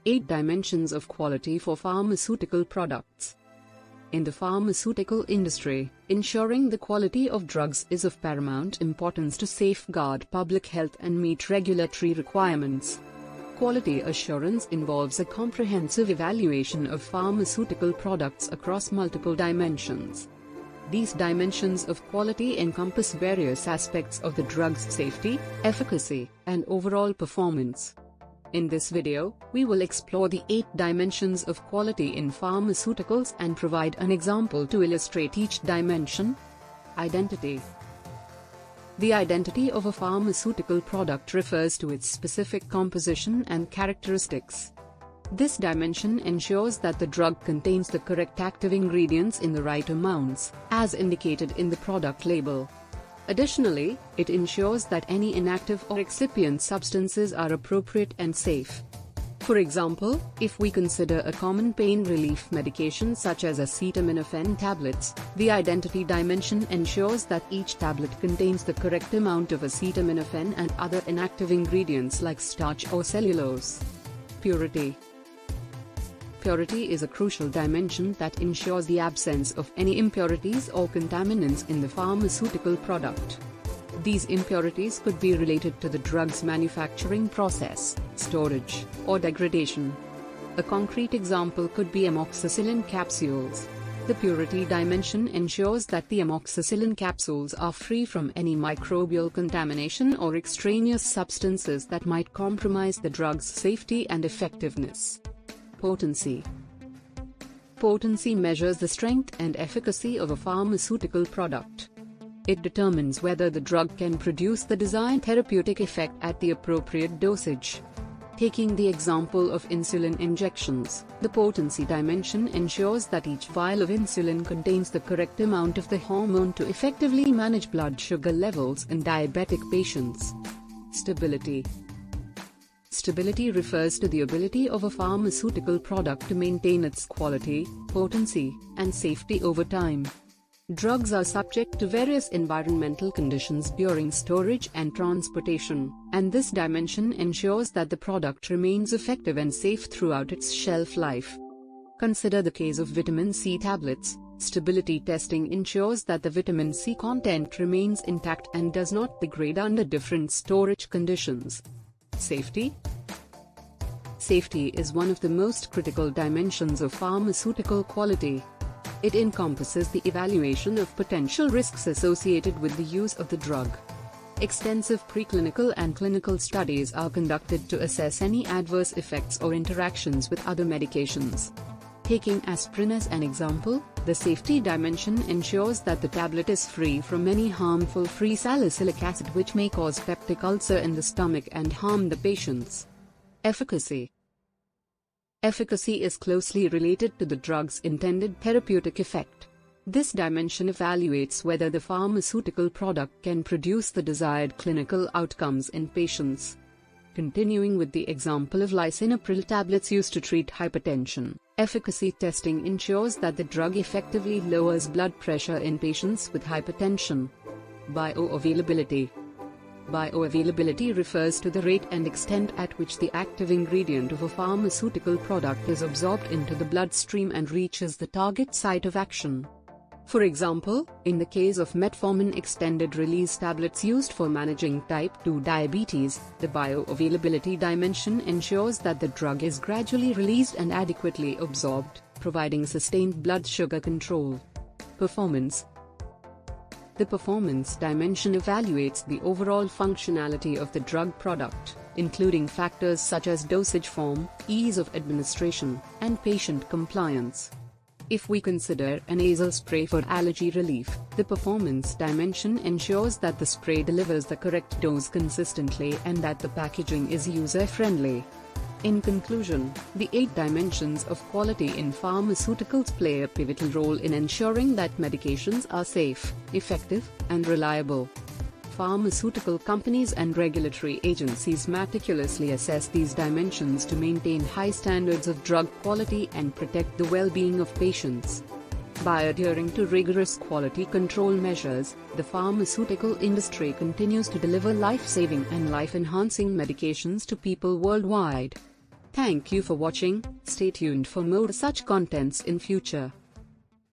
8 Dimensions of Quality for Pharmaceutical Products. In the pharmaceutical industry, ensuring the quality of drugs is of paramount importance to safeguard public health and meet regulatory requirements. Quality assurance involves a comprehensive evaluation of pharmaceutical products across multiple dimensions. These dimensions of quality encompass various aspects of the drug's safety, efficacy, and overall performance. In this video, we will explore the 8 dimensions of quality in pharmaceuticals and provide an example to illustrate each dimension. Identity. The identity of a pharmaceutical product refers to its specific composition and characteristics. This dimension ensures that the drug contains the correct active ingredients in the right amounts, as indicated in the product label. Additionally, it ensures that any inactive or excipient substances are appropriate and safe. For example, if we consider a common pain relief medication such as acetaminophen tablets, the identity dimension ensures that each tablet contains the correct amount of acetaminophen and other inactive ingredients like starch or cellulose. Purity. Purity is a crucial dimension that ensures the absence of any impurities or contaminants in the pharmaceutical product. These impurities could be related to the drug's manufacturing process, storage, or degradation. A concrete example could be amoxicillin capsules. The purity dimension ensures that the amoxicillin capsules are free from any microbial contamination or extraneous substances that might compromise the drug's safety and effectiveness. Potency. Potency measures the strength and efficacy of a pharmaceutical product. It determines whether the drug can produce the desired therapeutic effect at the appropriate dosage. Taking the example of insulin injections, the potency dimension ensures that each vial of insulin contains the correct amount of the hormone to effectively manage blood sugar levels in diabetic patients. Stability. Stability refers to the ability of a pharmaceutical product to maintain its quality, potency, and safety over time. Drugs are subject to various environmental conditions during storage and transportation, and this dimension ensures that the product remains effective and safe throughout its shelf life. Consider the case of vitamin C tablets. Stability testing ensures that the vitamin C content remains intact and does not degrade under different storage conditions. Safety. Safety is one of the most critical dimensions of pharmaceutical quality. It encompasses the evaluation of potential risks associated with the use of the drug. Extensive preclinical and clinical studies are conducted to assess any adverse effects or interactions with other medications. Taking aspirin as an example, the safety dimension ensures that the tablet is free from any harmful free salicylic acid which may cause peptic ulcer in the stomach and harm the patients. Efficacy. Efficacy is closely related to the drug's intended therapeutic effect. This dimension evaluates whether the pharmaceutical product can produce the desired clinical outcomes in patients. Continuing with the example of lisinopril tablets used to treat hypertension, efficacy testing ensures that the drug effectively lowers blood pressure in patients with hypertension. Bioavailability. Bioavailability refers to the rate and extent at which the active ingredient of a pharmaceutical product is absorbed into the bloodstream and reaches the target site of action. For example, in the case of metformin extended-release tablets used for managing type 2 diabetes, the bioavailability dimension ensures that the drug is gradually released and adequately absorbed, providing sustained blood sugar control. Performance. The performance dimension evaluates the overall functionality of the drug product, including factors such as dosage form, ease of administration, and patient compliance. If we consider a nasal spray for allergy relief, the performance dimension ensures that the spray delivers the correct dose consistently and that the packaging is user-friendly. In conclusion, the 8 dimensions of quality in pharmaceuticals play a pivotal role in ensuring that medications are safe, effective, and reliable. Pharmaceutical companies and regulatory agencies meticulously assess these dimensions to maintain high standards of drug quality and protect the well-being of patients. By adhering to rigorous quality control measures, the pharmaceutical industry continues to deliver life-saving and life-enhancing medications to people worldwide. Thank you for watching. Stay tuned for more such contents in future.